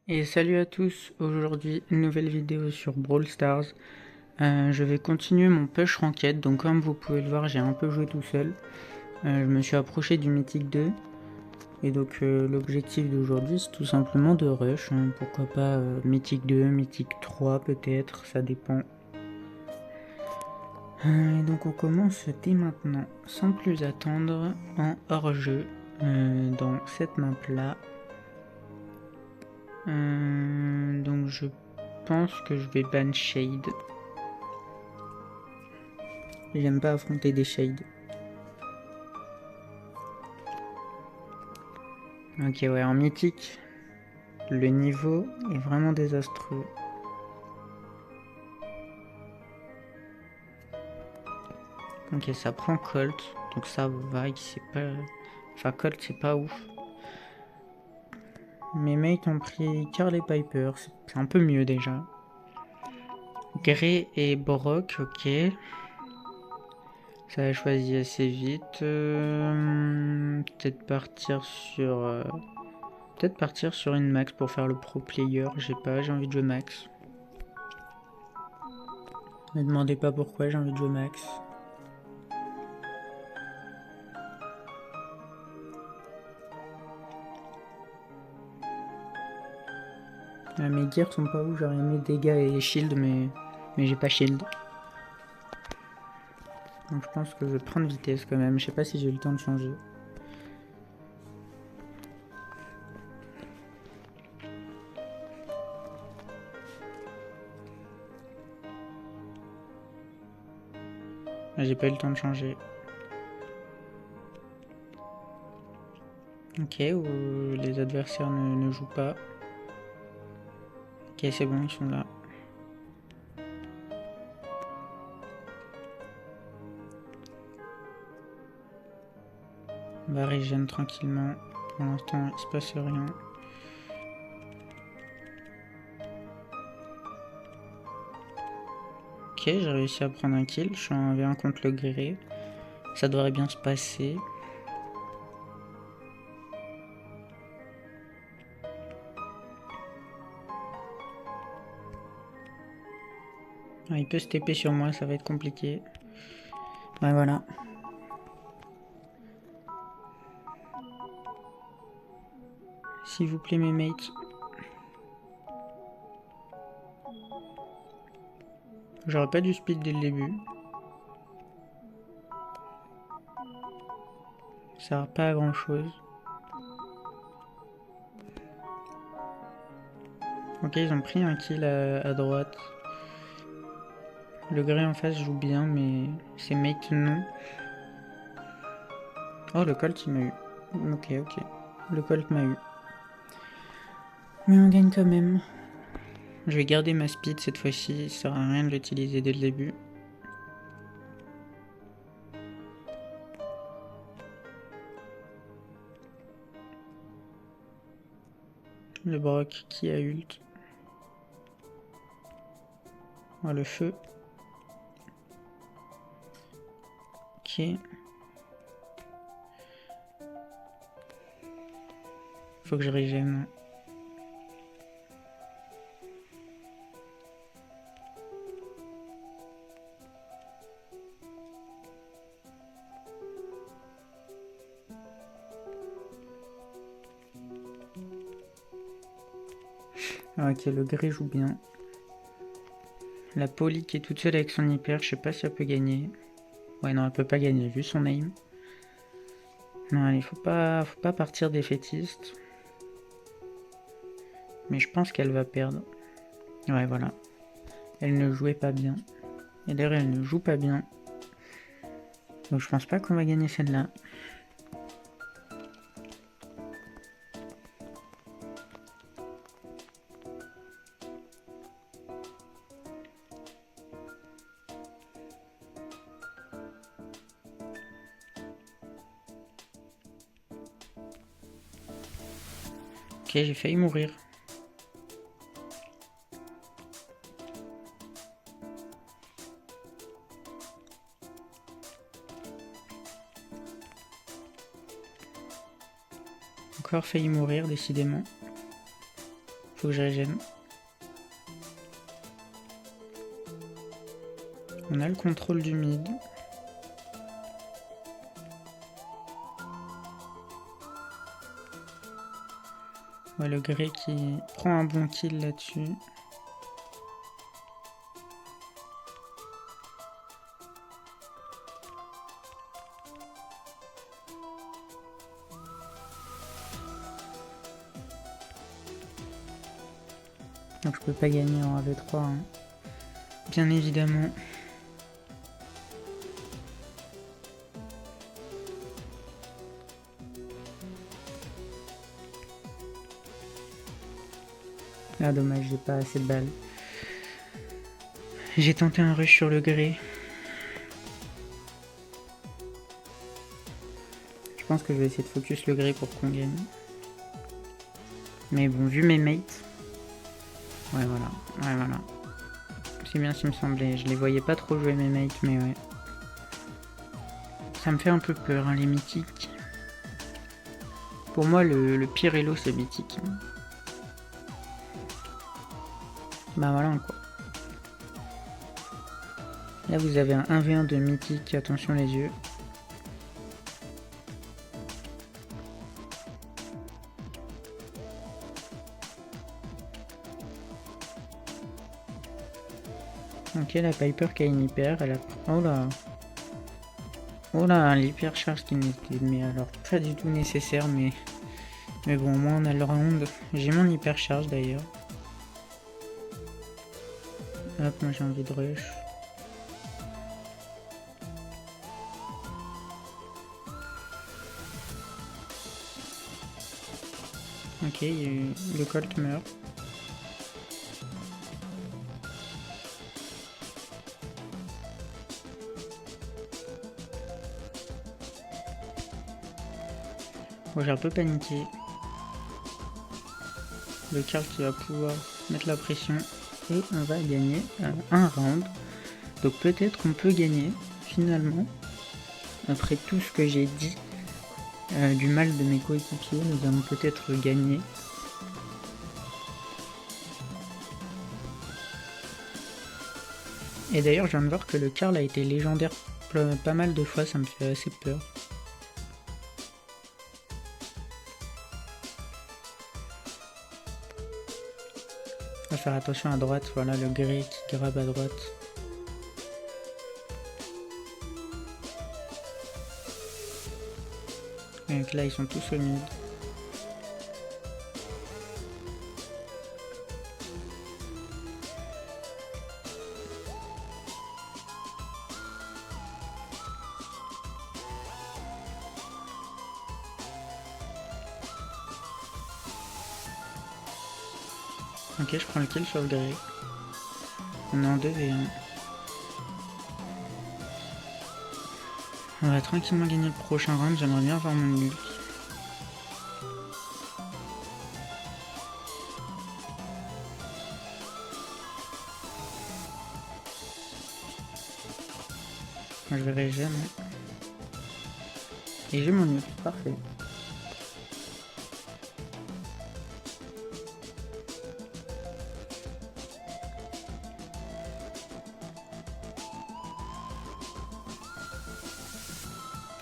Et salut à tous, aujourd'hui une nouvelle vidéo sur Brawl Stars. Je vais continuer mon push ranked, donc comme vous pouvez le voir j'ai un peu joué tout seul. Je me suis approché du Mythique 2. Et donc l'objectif d'aujourd'hui c'est tout simplement de rush, hein. Pourquoi pas Mythique 2, Mythique 3 peut-être, ça dépend. Et donc on commence dès maintenant, sans plus attendre, en hors-jeu, dans cette map là. Donc je pense que je vais ban Shade. J'aime pas affronter des shades. Ok, ouais, en mythique, le niveau est vraiment désastreux. Ok, ça prend Colt, donc ça va, c'est pas... Enfin, Colt, c'est pas ouf. Mes mates ont pris Carl et Piper, c'est un peu mieux déjà. Grey et Brock, ok. Ça a choisi assez vite. Peut-être partir sur... Peut-être partir sur une max pour faire le pro player, j'ai envie de jouer max. Ne me demandez pas pourquoi j'ai envie de jouer max. Mes gears sont pas ouf, j'aurais aimé dégâts et shield, mais j'ai pas shield. Donc je pense que je vais prendre vitesse quand même, je sais pas si j'ai eu le temps de changer. J'ai pas eu le temps de changer. Ok, où les adversaires ne jouent pas. Ok, c'est bon, ils sont là. On va régénérer tranquillement. Pour l'instant, il se passe rien. Ok, j'ai réussi à prendre un kill. Je suis en V1 contre le gré. Ça devrait bien se passer. Ah, il peut se TP sur moi, ça va être compliqué. Ouais, voilà. S'il vous plaît, mes mates. J'aurais pas dû speed dès le début. Ça sert pas à grand chose. Ok, ils ont pris un kill à droite. Le gré en face joue bien, mais ses mates non. Oh, le Colt il m'a eu. Ok, ok. Le Colt m'a eu. Mais on gagne quand même. Je vais garder ma speed cette fois-ci, ça sert à rien de l'utiliser dès le début. Le Brock qui a ult. Oh, le feu. Ok. Faut que je régène. Ah, ok, le gré joue bien. La Polly qui est toute seule avec son hyper, je sais pas si elle peut gagner. Ouais, non, elle peut pas gagner vu son aim. Non, allez, faut pas partir défaitiste. Mais je pense qu'elle va perdre. Ouais, voilà. Elle ne jouait pas bien. Et d'ailleurs, elle ne joue pas bien. Donc je pense pas qu'on va gagner celle-là. Ok, j'ai failli mourir. Encore failli mourir, décidément. Faut que je régène. On a le contrôle du mid. Ouais, le Grey qui prend un bon kill là-dessus. Donc je peux pas gagner en AV3, hein. Bien évidemment. Ah dommage, j'ai pas assez de balles. J'ai tenté un rush sur le Grey. Je pense que je vais essayer de focus le Grey pour qu'on gagne. Mais bon, vu mes mates... Ouais, voilà. Ouais, voilà. C'est bien ce qui me semblait. Je les voyais pas trop jouer mes mates, mais ouais. Ça me fait un peu peur, hein, les mythiques. Pour moi, le pire elo, c'est mythique. Bah voilà, quoi. Là, vous avez un 1v1 de mythique. Attention les yeux. Ok, la Piper qui a une hyper, elle a... Oh là. Oh là, l'hyper charge qui n'était... Mais alors, pas du tout nécessaire, mais... Mais bon, au moins on a le round. J'ai mon hyper charge d'ailleurs. Hop, moi j'ai envie de rush. Ok, le Colt meurt. Bon, j'ai un peu paniqué. Le Karl qui va pouvoir mettre la pression. Et on va gagner un round. Donc peut-être qu'on peut gagner, finalement. Après tout ce que j'ai dit du mal de mes coéquipiers, nous allons peut-être gagner. Et d'ailleurs, je viens de voir que le Karl a été légendaire pas mal de fois, ça me fait assez peur. On va faire attention à droite, voilà le Grey qui grabe à droite. Et donc là ils sont tous au mid. Ok, je prends le kill sur le Grey. On est en 2v1. On va tranquillement gagner le prochain round, j'aimerais bien avoir mon ult. Moi je vais régène. Et j'ai mon ult, parfait.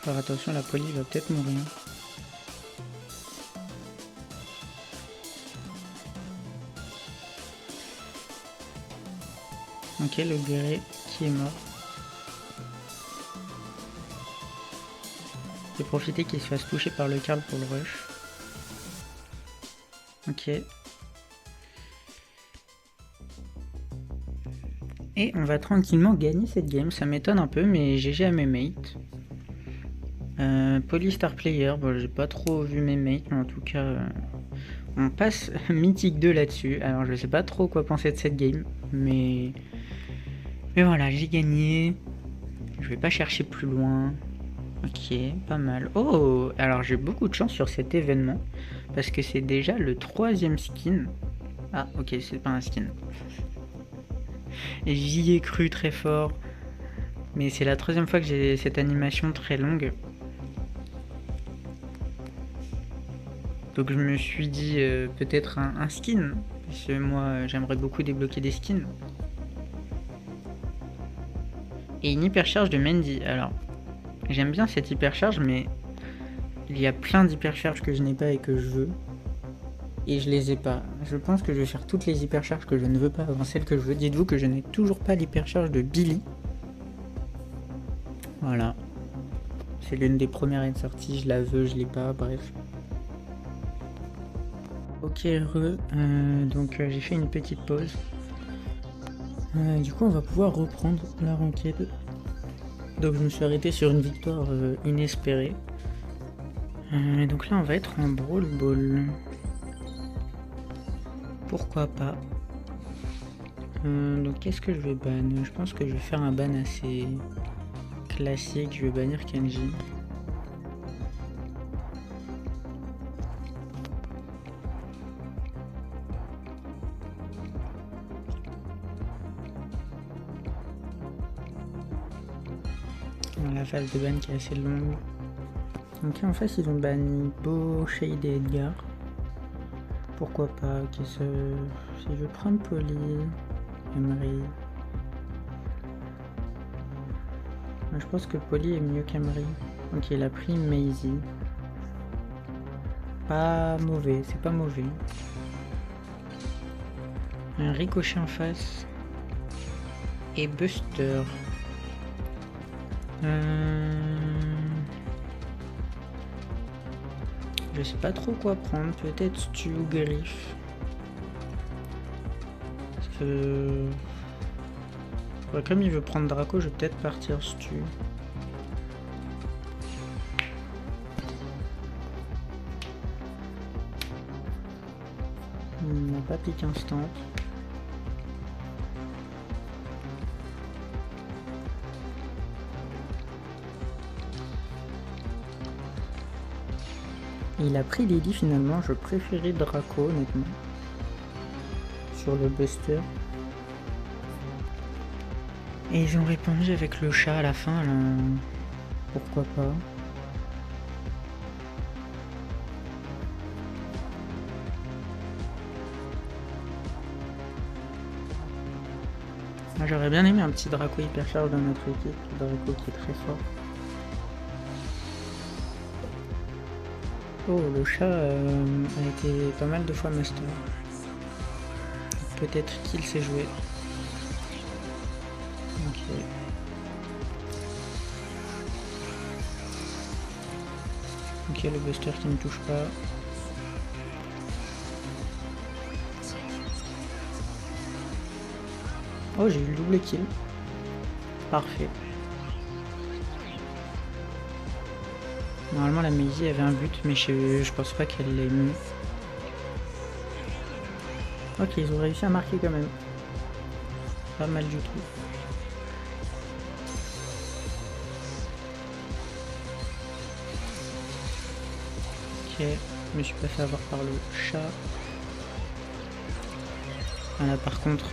Faire attention, la police va peut-être mourir. Ok, le Grey qui est mort. J'ai profité qu'il se fasse toucher par le Karl pour le rush. Ok. Et on va tranquillement gagner cette game, ça m'étonne un peu, mais GG à mes mates. Polystar Player, bon j'ai pas trop vu mes mates, mais en tout cas on passe Mythique 2 là-dessus. Alors je sais pas trop quoi penser de cette game, mais voilà, j'ai gagné. Je vais pas chercher plus loin. Ok, pas mal. Oh, alors j'ai beaucoup de chance sur cet événement, parce que c'est déjà le 3e skin. Ah ok, c'est pas un skin. Et j'y ai cru très fort, mais c'est la 3e fois que j'ai cette animation très longue. Donc je me suis dit peut-être un skin, parce que moi j'aimerais beaucoup débloquer des skins. Et une hypercharge de Mendy. Alors j'aime bien cette hypercharge, mais il y a plein d'hypercharges que je n'ai pas et que je veux. Et je les ai pas. Je pense que je vais faire toutes les hypercharges que je ne veux pas avant celles que je veux. Dites-vous que je n'ai toujours pas l'hypercharge de Billy. Voilà. C'est l'une des premières à être sortie, je la veux, je l'ai pas, bref. Ok, donc j'ai fait une petite pause. Du coup on va pouvoir reprendre la ranked. Donc je me suis arrêté sur une victoire inespérée. Donc là on va être en Brawl Ball. Pourquoi pas. Donc qu'est-ce que je vais ban? Je pense que je vais faire un ban assez classique. Je vais bannir Kenji. La phase de ban qui est assez longue. Donc là en face ils ont banni Beau, Shade et Edgar. Pourquoi pas? Si je vais prendre Polly, Emery. Je pense que Polly est mieux qu'Emery. Donc il a pris Maisie. Pas mauvais, c'est pas mauvais. Un Ricochet en face. Et Buster. Je sais pas trop quoi prendre, peut-être Stu ou Griff. Parce que... Ouais, comme il veut prendre Draco, je vais peut-être partir Stu. Il n'a pas pique instant. Il a pris Lily finalement, je préférais Draco honnêtement. Sur le Buster. Et ils ont répondu avec le chat à la fin là. Pourquoi pas. J'aurais bien aimé un petit Draco hyper charge dans notre équipe. Draco qui est très fort. Oh, le chat a été pas mal de fois master. Peut-être qu'il s'est joué. Ok. Ok, le Buster qui ne touche pas. Oh, j'ai eu le double kill. Parfait. Normalement la Maisie avait un but, mais je pense pas qu'elle l'ait mis. Ok, ils ont réussi à marquer quand même. Pas mal du tout. Ok, je me suis pas fait avoir par le chat. Voilà, par contre,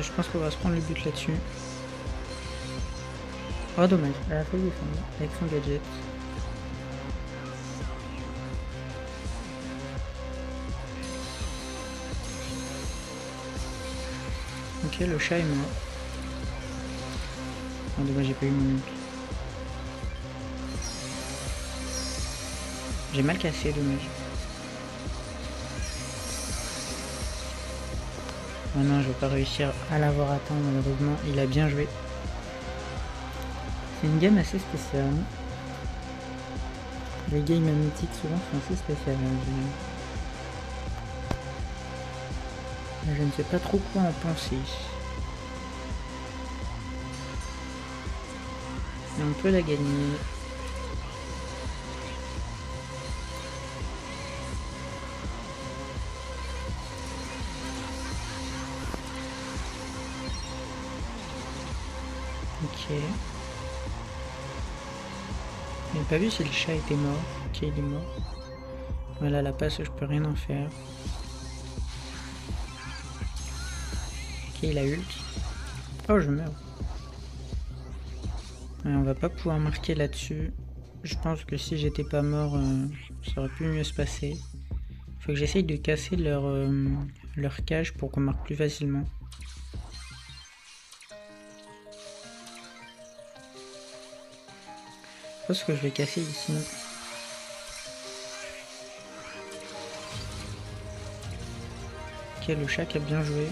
je pense qu'on va se prendre le but là-dessus. Oh dommage, elle a failli défendre avec son gadget. Ok, le chat est mort. Oh dommage, j'ai pas eu mon ult. J'ai mal cassé, dommage. Oh non, je vais pas réussir à l'avoir atteint malheureusement. Il a bien joué. C'est une game assez spéciale. Les games mythiques souvent sont assez spéciales. Je ne sais pas trop quoi en penser. Mais on peut la gagner. Ok. J'ai pas vu si le chat était mort. Ok, il est mort. Voilà, la passe, je peux rien en faire. Ok, il a ult. Oh, je meurs. Ouais, on va pas pouvoir marquer là-dessus. Je pense que si j'étais pas mort, ça aurait pu mieux se passer. Faut que j'essaye de casser leur cage pour qu'on marque plus facilement. Je pense que je vais casser ici. Ok, le chat qui a bien joué.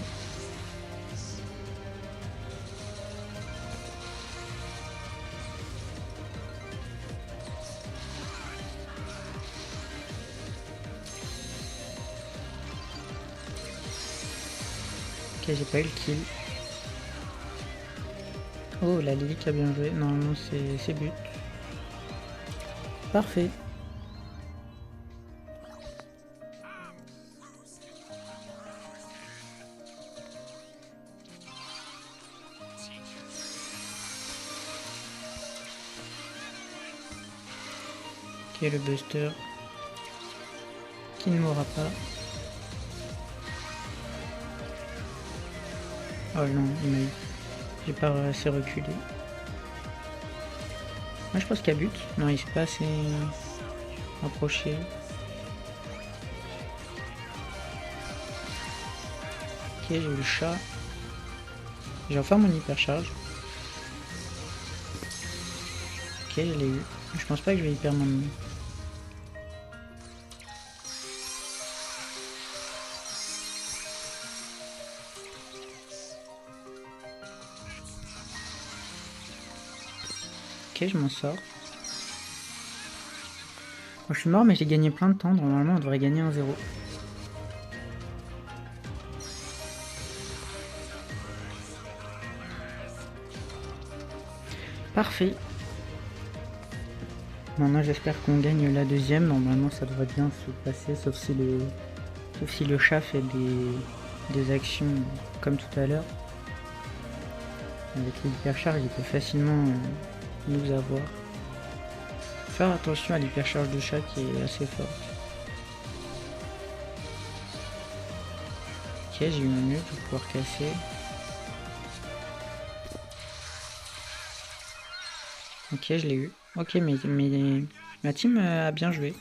Ok, j'ai pas eu le kill. Oh, la Lily qui a bien joué. Normalement, c'est but. Parfait. Ok, le Buster. Qui ne mourra pas. Oh non, il m'a eu. J'ai pas assez reculé. Moi je pense qu'il y a but. Non, il s'est pas assez approché. Ok, j'ai eu le chat. J'ai enfin mon hypercharge. Ok, je l'ai eu. Je pense pas que je vais hyper mon. Ok, je m'en sors. Bon, je suis mort, mais j'ai gagné plein de temps. Normalement, on devrait gagner 1-0. Parfait. Maintenant, j'espère qu'on gagne la deuxième. Normalement, ça devrait bien se passer, sauf si le chat fait des actions comme tout à l'heure. Avec l'hypercharge, il peut facilement nous avoir. Faire attention à l'hypercharge de chat qui est assez forte. Ok, j'ai eu un mute pour pouvoir casser. Ok, je l'ai eu. Ok, mais ma team a bien joué.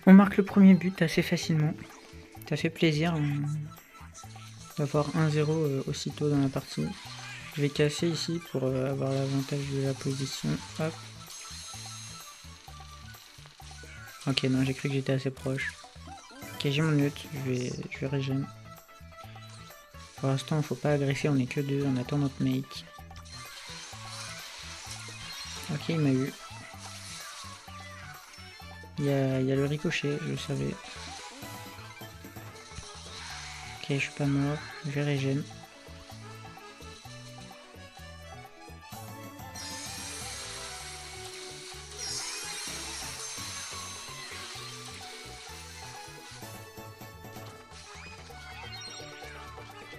On marque le premier but assez facilement. Ça fait plaisir d'avoir 1-0 aussitôt dans la partie. Je vais casser ici pour avoir l'avantage de la position. Hop. Ok, non, j'ai cru que j'étais assez proche. Ok, j'ai mon mute, je vais régénérer. Pour l'instant, faut pas agresser, on est que deux, on attend notre make. Ok, il m'a eu. Il y a le ricochet, je le savais. Ok, je suis pas mort, je vais régénérer.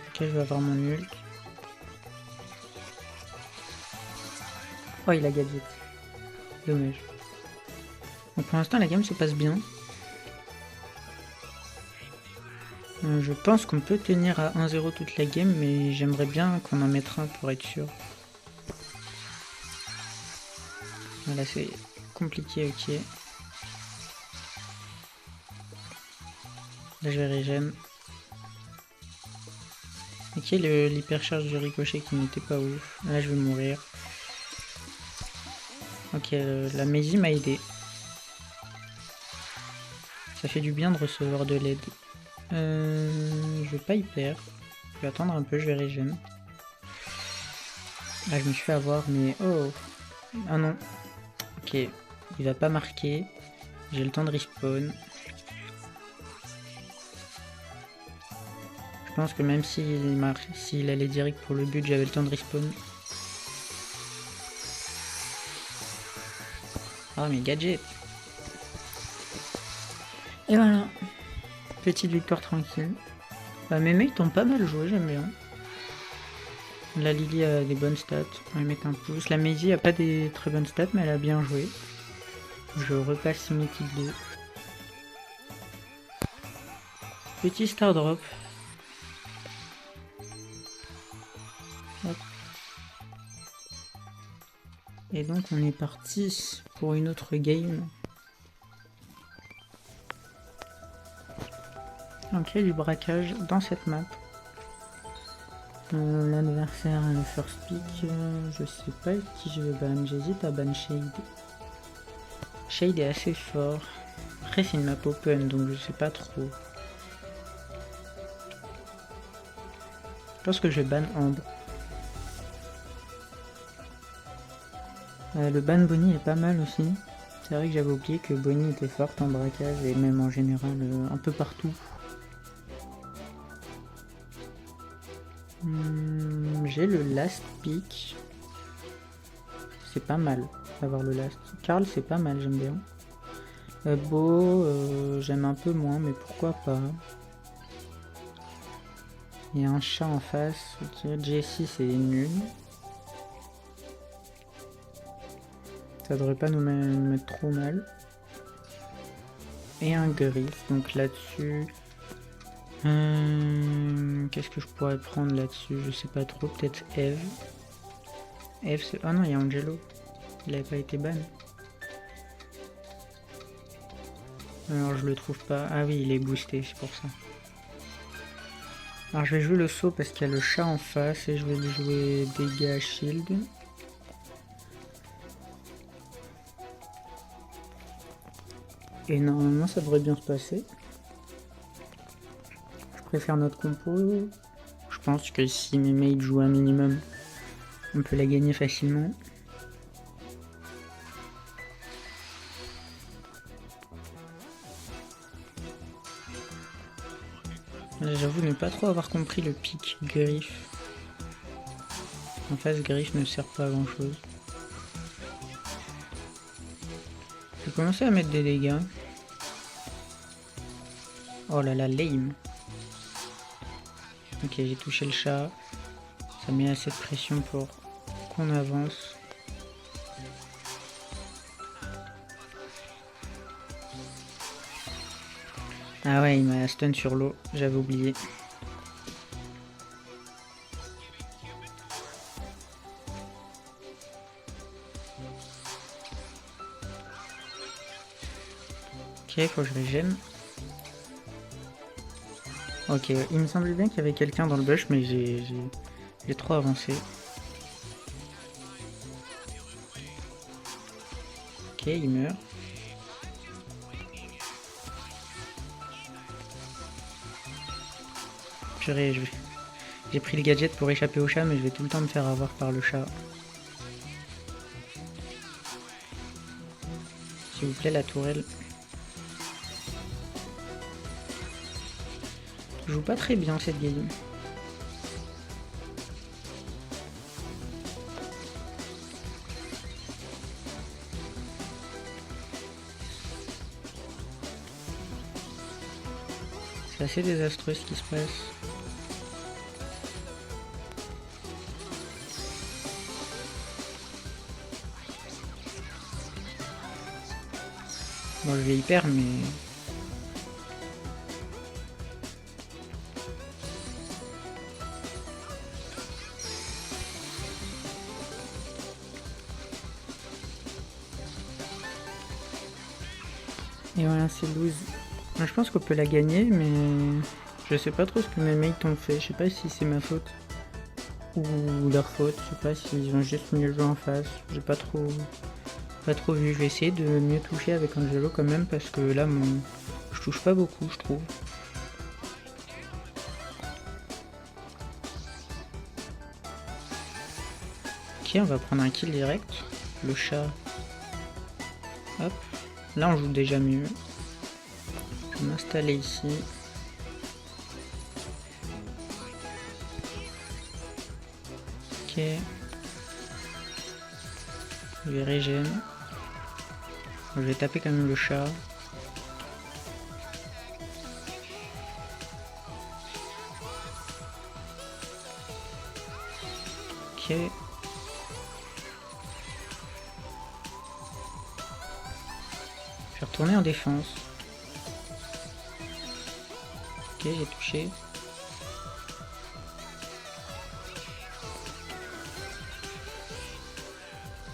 Ok, je vais avoir mon ult. Oh, il a gadget. Dommage. Donc pour l'instant, la game se passe bien. Je pense qu'on peut tenir à 1-0 toute la game, mais j'aimerais bien qu'on en mette un pour être sûr. Voilà, c'est compliqué, ok. Là, je vais régène. Ok, l'hypercharge du ricochet qui n'était pas ouf. Là, je vais mourir. Ok, la Maisie m'a aidé. Ça fait du bien de recevoir de l'aide. Je vais pas hyper. Je vais attendre un peu, je vais régène. Ah, je me suis fait avoir, mais oh. Ah non. Ok, il va pas marquer. J'ai le temps de respawn. Je pense que même s'il allait direct pour le but, j'avais le temps de respawn. Ah mais gadget. Et voilà. Petite victoire tranquille. Bah, mes mecs ont pas mal joué, j'aime bien. La Lily a des bonnes stats, on va lui mettre un pouce. La Maisie a pas des très bonnes stats, mais elle a bien joué. Je repasse mythique 2. Petit star drop. Hop. Et donc on est parti pour une autre game. Ok, du braquage dans cette map. L'adversaire a le first pick. Je sais pas qui je vais ban. J'hésite à ban Shade. Shade est assez fort. Après c'est une map open donc je sais pas trop. Je pense que je vais ban Ambre. Le ban Bonnie est pas mal aussi. C'est vrai que j'avais oublié que Bonnie était forte en braquage et même en général un peu partout. J'ai le last pick. C'est pas mal d'avoir le last. Karl c'est pas mal, j'aime bien. Beau, j'aime un peu moins, mais pourquoi pas. Il y a un chat en face. Ok, Jessie c'est nul. Ça devrait pas nous mettre trop mal. Et un Griff, donc là-dessus... Qu'est-ce que je pourrais prendre là-dessus? Je sais pas trop, peut-être Eve. Eve c'est... Ah non, il y a Angelo. Il avait pas été ban. Alors je le trouve pas. Ah oui, il est boosté, c'est pour ça. Alors je vais jouer le saut parce qu'il y a le chat en face et je vais lui jouer dégâts shield. Et normalement ça devrait bien se passer. Je préfère notre compo. Je pense que si mes mates jouent un minimum, on peut la gagner facilement. J'avoue ne pas trop avoir compris le pic Griff. En face, Griff ne sert pas à grand chose. Je vais commencer à mettre des dégâts. Oh là là, lame. Ok, j'ai touché le chat. Ça met assez de pression pour qu'on avance. Ah ouais, il m'a stun sur l'eau, j'avais oublié. Ok, faut que je régène. Ok, il me semblait bien qu'il y avait quelqu'un dans le bush, mais j'ai trop avancé. Ok, il meurt. Purée, j'ai pris le gadget pour échapper au chat, mais je vais tout le temps me faire avoir par le chat. S'il vous plaît, la tourelle. Je joue pas très bien cette game. C'est assez désastreux ce qui se passe. Bon, je vais hyper, mais... Et voilà, c'est lose. Je pense qu'on peut la gagner, mais je sais pas trop ce que mes mates ont fait. Je sais pas si c'est ma faute ou leur faute. Je sais pas s'ils ont juste mieux joué en face. J'ai pas trop vu. Je vais essayer de mieux toucher avec Angelo quand même parce que là, je touche pas beaucoup, je trouve. Ok, on va prendre un kill direct. Le chat. Hop. Là, on joue déjà mieux. Je vais m'installer ici. Ok. Je vais régène. Je vais taper quand même le chat. Ok. Je vais retourner en défense. Ok, j'ai touché.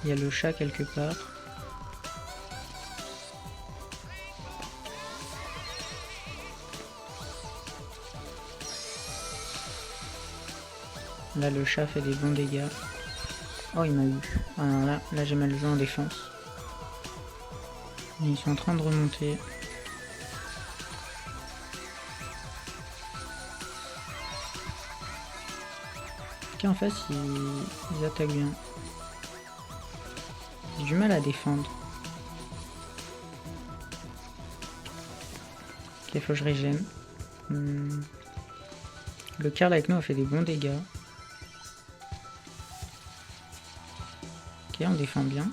Il y a le chat quelque part. Là le chat fait des bons dégâts. Oh il m'a eu. Alors là j'ai mal joué en défense. Ils sont en train de remonter. Ok, en face ils attaquent bien. J'ai du mal à défendre. Ok, faut que je régène. Le Karl avec nous a fait des bons dégâts. Ok, on défend bien.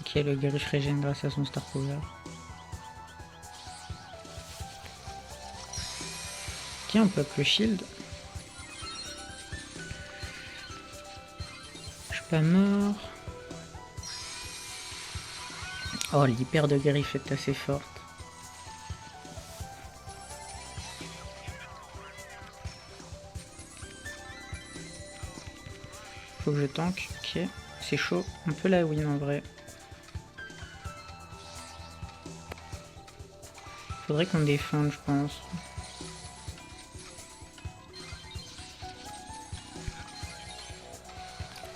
Ok, le Garif régène grâce à son Star Power. Ok, on pop le shield. Je suis pas mort. Oh, l'hyper de Garif est assez forte. Faut que je tank. Ok, c'est chaud. On peut la win en vrai. Faudrait qu'on défende, je pense.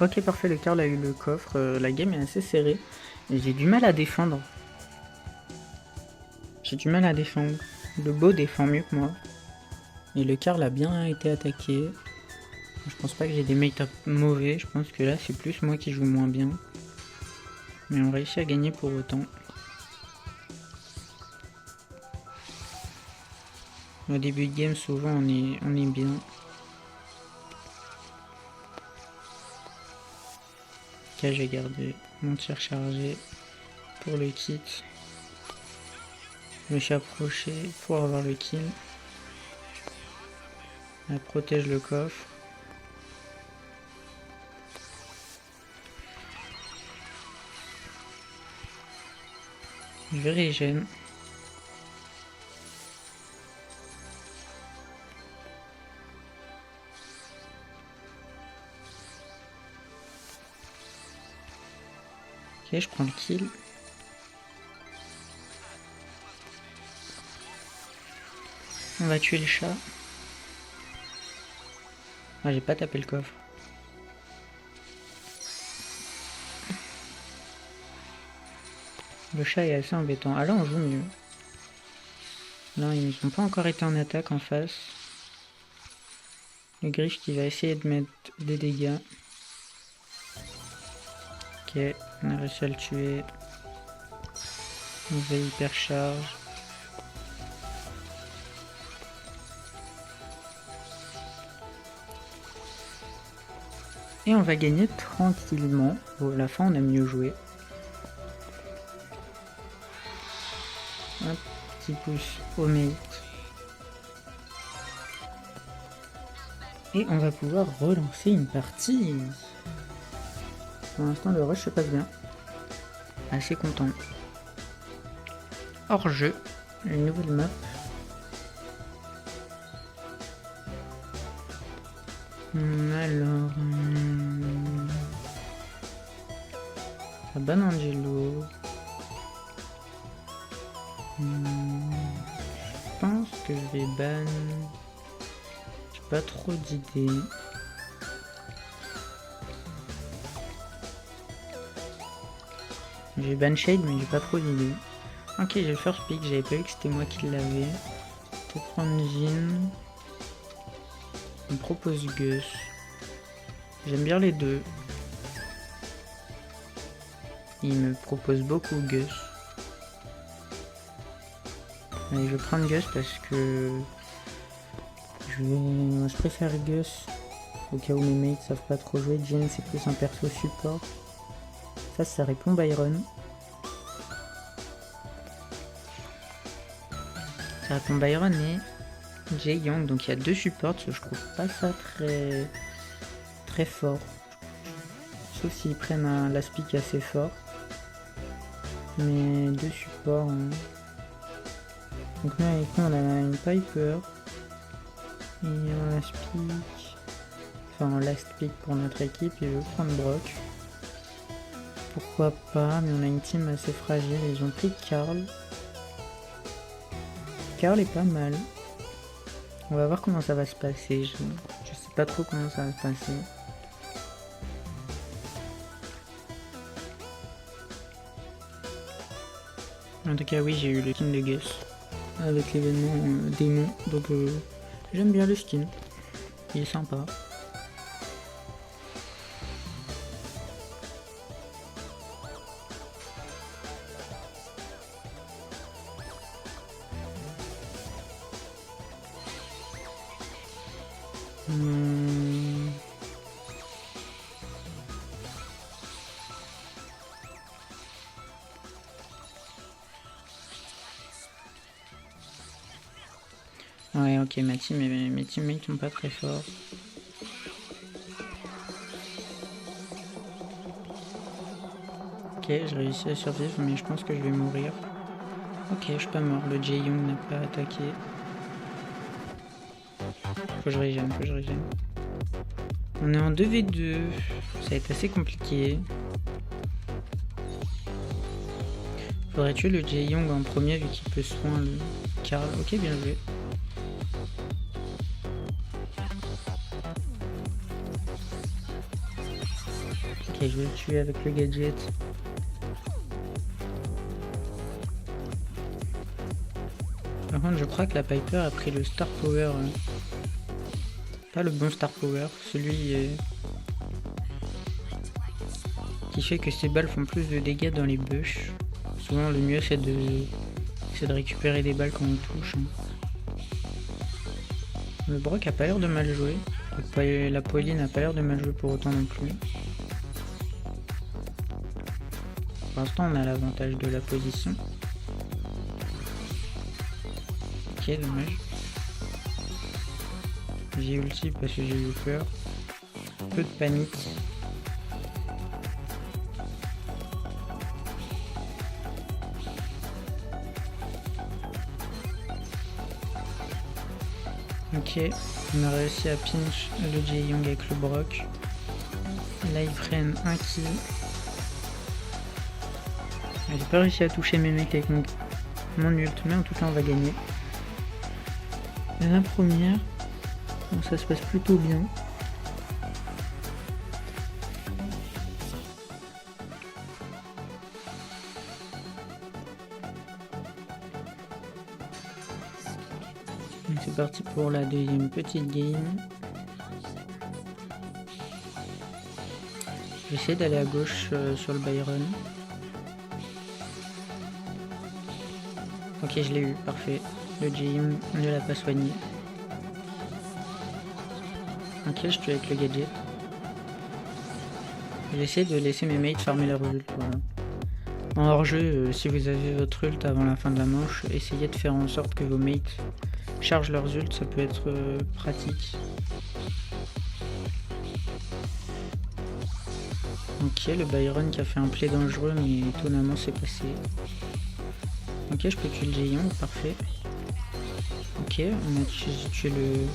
Ok, parfait, le Karl a eu le coffre. La game est assez serrée. Et j'ai du mal à défendre. J'ai du mal à défendre. Le beau défend mieux que moi. Et le Karl a bien été attaqué. Je pense pas que j'ai des mates mauvais. Je pense que là, c'est plus moi qui joue moins bien. Mais on réussit à gagner pour autant. Au début de game, souvent, on est bien. Ok, j'ai gardé mon tir chargé pour le kit. Je me suis approché pour avoir le kill. Elle protège le coffre. Je vais régène. Ok, je prends le kill. On va tuer le chat. Ah, j'ai pas tapé le coffre. Le chat est assez embêtant. Ah là, on joue mieux. Là, ils n'ont pas encore été en attaque en face. Le Griff qui va essayer de mettre des dégâts. Ok, on a réussi à le tuer. On va hyper charge. Et on va gagner tranquillement. Bon, à la fin, on a mieux joué. Un petit pouce au mate. Et on va pouvoir relancer une partie. Pour l'instant, le rush se passe bien. Assez content. Hors jeu, une nouvelle map. Alors... la Ban Angelo. Je pense que je vais ban... J'ai pas trop d'idées. J'ai ban Shade mais j'ai pas trop d'idées. Ok, j'ai le first pick, j'avais pas vu que c'était moi qui l'avais. Peut-être prendre Jhin. On me propose Gus. J'aime bien les deux. Il me propose beaucoup Gus. Allez, je vais prendre Gus parce que je préfère Gus au cas où mes mates savent pas trop jouer. Jhin c'est plus un perso support. Ça répond Byron. Ça répond Byron et Jae Young. Donc il y a deux supports. Je trouve pas ça très fort. Sauf s'ils prennent un last pick assez fort. Mais deux supports. Hein. Donc nous avec nous on a une Piper. Et un last pick. Enfin un last pick pour notre équipe. Et je veux prendre Brock. Pourquoi pas, mais on a une team assez fragile. Ils ont pris Karl. Karl est pas mal. On va voir comment ça va se passer. Je sais pas trop comment ça va se passer. En tout cas, oui, j'ai eu le skin de Gus avec l'événement démon. Donc, j'aime bien le skin. Il est sympa. Ouais, ok, mes teammates sont pas très forts. Ok, j'ai réussi à survivre, mais je pense que je vais mourir. Ok, je suis pas mort, le Jae-Young n'a pas attaqué. Faut que je régène. On est en 2v2, ça va être assez compliqué. Faudrait tuer le Jae-Young en premier vu qu'il peut soin le Karl. Ok, bien joué. Ok, je vais le tuer avec le gadget. Par contre, je crois que la Piper a pris le Star Power. Pas le bon Star Power, celui qui fait que ces balles font plus de dégâts dans les bush. Souvent, le mieux c'est de récupérer des balles quand on touche. Le Brock a pas l'air de mal jouer. La Pauline n'a pas l'air de mal jouer pour autant non plus. Pour l'instant, on a l'avantage de la position. Ok, dommage. J'ai ulti parce que j'ai eu peur. Peu de panique. Ok, on a réussi à pinch le Jae-Young avec le Brock. Là ils prennent un kill. J'ai pas réussi à toucher mes mecs avec mon ult, mais en tout cas on va gagner. La première, bon, ça se passe plutôt bien. C'est parti pour la deuxième petite game. J'essaie d'aller à gauche sur le Byron. Ok, je l'ai eu, parfait. Le Jae-Young ne l'a pas soigné. Ok, je tue avec le gadget. J'essaie de laisser mes mates farmer leur ult. Voilà. En hors-jeu, si vous avez votre ult avant la fin de la manche, essayez de faire en sorte que vos mates chargent leurs ults, ça peut être pratique. Ok, le Byron qui a fait un play dangereux, mais étonnamment c'est passé. Ok, je peux tuer le Jae-Young, parfait. Ok, on a tué le...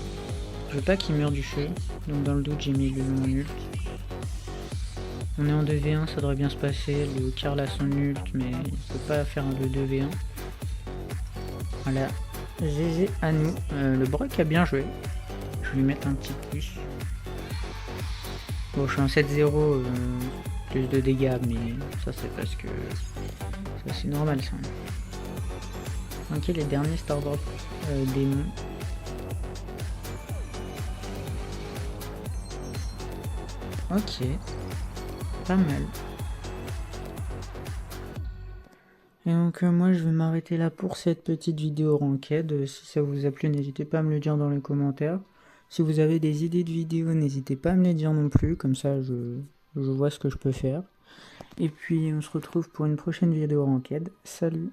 Je veux pas qu'il meure du feu, donc dans le doute j'ai mis mon ult. On est en 2v1, ça devrait bien se passer. Le Karl a son ult, mais il peut pas faire le 2v1. Voilà, GG à nous. Le Brock a bien joué. Je vais lui mettre un petit plus. Bon, je suis en 7-0, plus de dégâts, mais ça c'est parce que... ça c'est normal ça. Ok, les derniers Star Drop démons. Ok, pas mal. Et donc moi je vais m'arrêter là pour cette petite vidéo ranked. Si ça vous a plu, n'hésitez pas à me le dire dans les commentaires. Si vous avez des idées de vidéos, n'hésitez pas à me les dire non plus, comme ça je vois ce que je peux faire. Et puis on se retrouve pour une prochaine vidéo ranked. Salut!